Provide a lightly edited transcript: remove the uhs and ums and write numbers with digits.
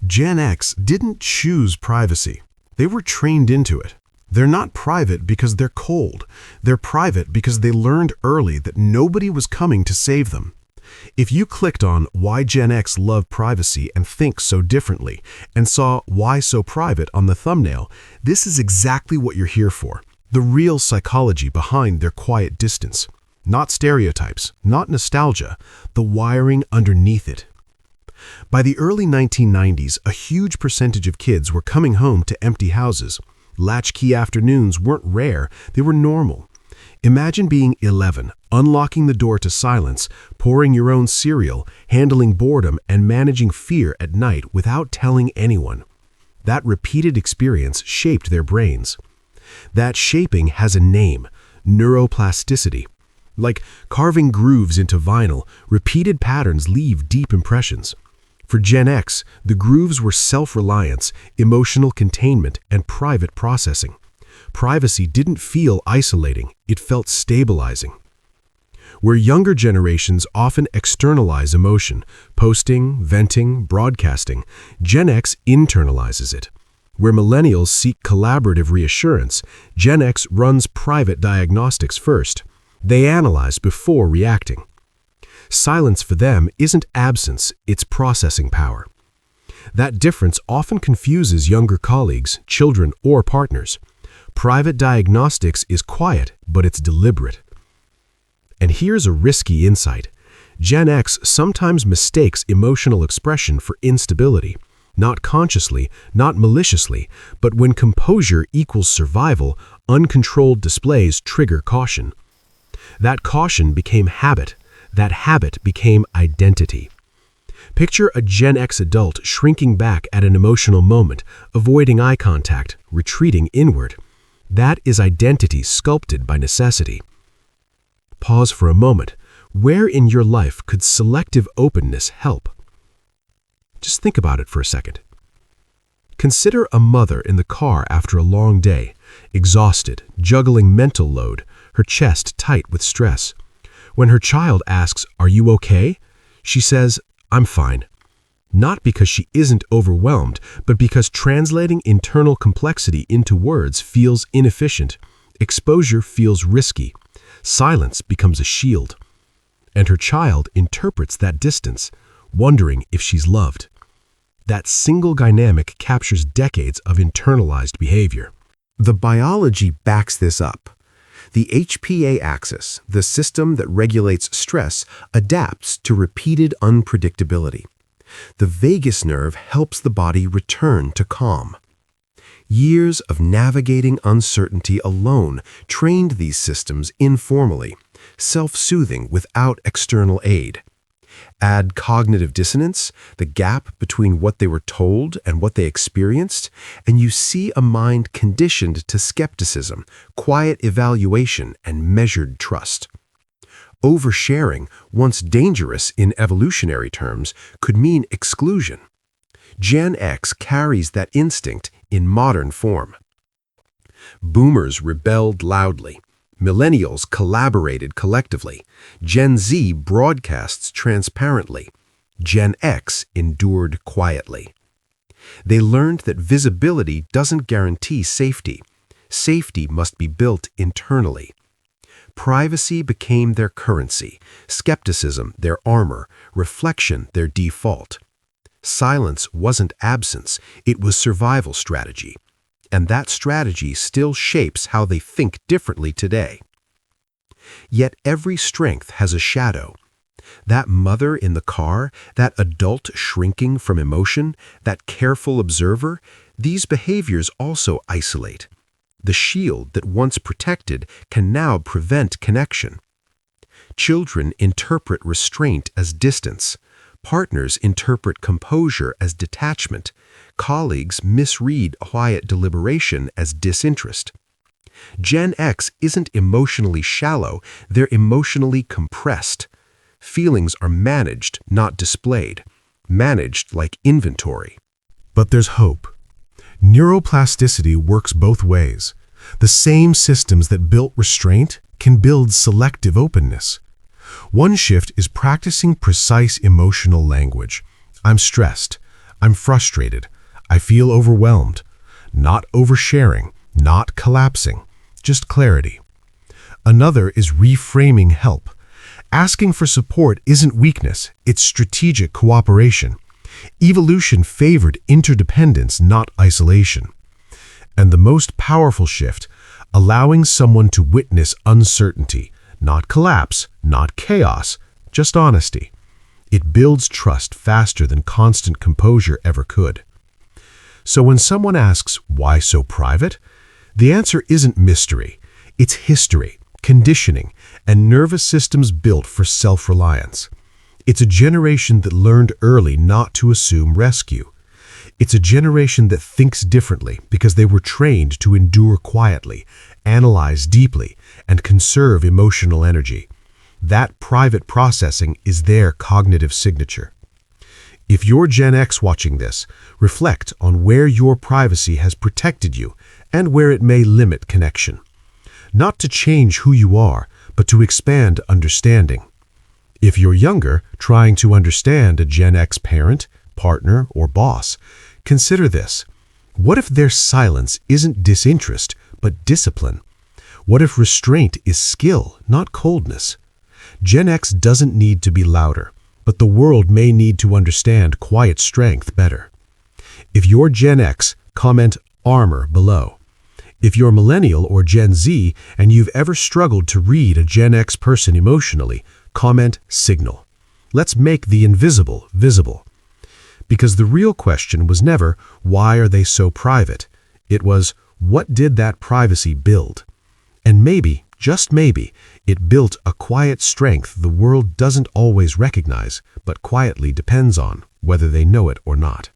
Gen X didn't choose privacy. They were trained into it. They're not private because they're cold. They're private because they learned early that nobody was coming to save them. If you clicked on Why Gen X Love Privacy and Think So Differently and saw Why So Private on the thumbnail, this is exactly what you're here for. The real psychology behind their quiet distance. Not stereotypes, not nostalgia, the wiring underneath it. By the early 1990s, a huge percentage of kids were coming home to empty houses. Latchkey afternoons weren't rare, they were normal. Imagine being 11, unlocking the door to silence, pouring your own cereal, handling boredom, and managing fear at night without telling anyone. That repeated experience shaped their brains. That shaping has a name: neuroplasticity. Like carving grooves into vinyl, repeated patterns leave deep impressions. For Gen X, the grooves were self-reliance, emotional containment, and private processing. Privacy didn't feel isolating, it felt stabilizing. Where younger generations often externalize emotion, posting, venting, broadcasting, Gen X internalizes it. Where millennials seek collaborative reassurance, Gen X runs private diagnostics first. They analyze before reacting. Silence for them isn't absence, it's processing power. That difference often confuses younger colleagues, children, or partners. Private diagnostics is quiet, but it's deliberate. And here's a risky insight. Gen X sometimes mistakes emotional expression for instability. Not consciously, not maliciously, but when composure equals survival, uncontrolled displays trigger caution. That caution became habit. That habit became identity. Picture a Gen X adult shrinking back at an emotional moment, avoiding eye contact, retreating inward. That is identity sculpted by necessity. Pause for a moment. Where in your life could selective openness help? Just think about it for a second. Consider a mother in the car after a long day, exhausted, juggling mental load, her chest tight with stress. When her child asks, "Are you okay?" she says, "I'm fine." Not because she isn't overwhelmed, but because translating internal complexity into words feels inefficient. Exposure feels risky. Silence becomes a shield. And her child interprets that distance, wondering if she's loved. That single dynamic captures decades of internalized behavior. The biology backs this up. The HPA axis, the system that regulates stress, adapts to repeated unpredictability. The vagus nerve helps the body return to calm. Years of navigating uncertainty alone trained these systems informally, self-soothing without external aid. Add cognitive dissonance, the gap between what they were told and what they experienced, and you see a mind conditioned to skepticism, quiet evaluation, and measured trust. Oversharing, once dangerous in evolutionary terms, could mean exclusion. Gen X carries that instinct in modern form. Boomers rebelled loudly. Millennials collaborated collectively. Gen Z broadcasts transparently. Gen X endured quietly. They learned that visibility doesn't guarantee safety. Safety must be built internally. Privacy became their currency, skepticism their armor, reflection their default. Silence wasn't absence, it was survival strategy. And that strategy still shapes how they think differently today. Yet every strength has a shadow. That mother in the car, that adult shrinking from emotion, that careful observer, these behaviors also isolate. The shield that once protected can now prevent connection. Children interpret restraint as distance. Partners interpret composure as detachment. Colleagues misread quiet deliberation as disinterest. Gen X isn't emotionally shallow, they're emotionally compressed. Feelings are managed, not displayed. Managed like inventory. But there's hope. Neuroplasticity works both ways. The same systems that built restraint can build selective openness. One shift is practicing precise emotional language. I'm stressed. I'm frustrated. I feel overwhelmed. Not oversharing, not collapsing, just clarity. Another is reframing help. Asking for support isn't weakness, it's strategic cooperation. Evolution favored interdependence, not isolation. And the most powerful shift, allowing someone to witness uncertainty, not collapse, not chaos, just honesty. It builds trust faster than constant composure ever could. So when someone asks, why so private? The answer isn't mystery. It's history, conditioning, and nervous systems built for self-reliance. It's a generation that learned early not to assume rescue. It's a generation that thinks differently because they were trained to endure quietly, analyze deeply, and conserve emotional energy. That private processing is their cognitive signature. If you're Gen X watching this, reflect on where your privacy has protected you and where it may limit connection. Not to change who you are, but to expand understanding. If you're younger, trying to understand a Gen X parent, partner, or boss, consider this. What if their silence isn't disinterest, but discipline? What if restraint is skill, not coldness? Gen X doesn't need to be louder, but the world may need to understand quiet strength better. If you're Gen X, comment armor below. If you're Millennial or Gen Z and you've ever struggled to read a Gen X person emotionally, comment signal. Let's make the invisible visible. Because the real question was never, why are they so private? It was, what did that privacy build? And maybe, just maybe, it built a quiet strength the world doesn't always recognize, but quietly depends on, whether they know it or not.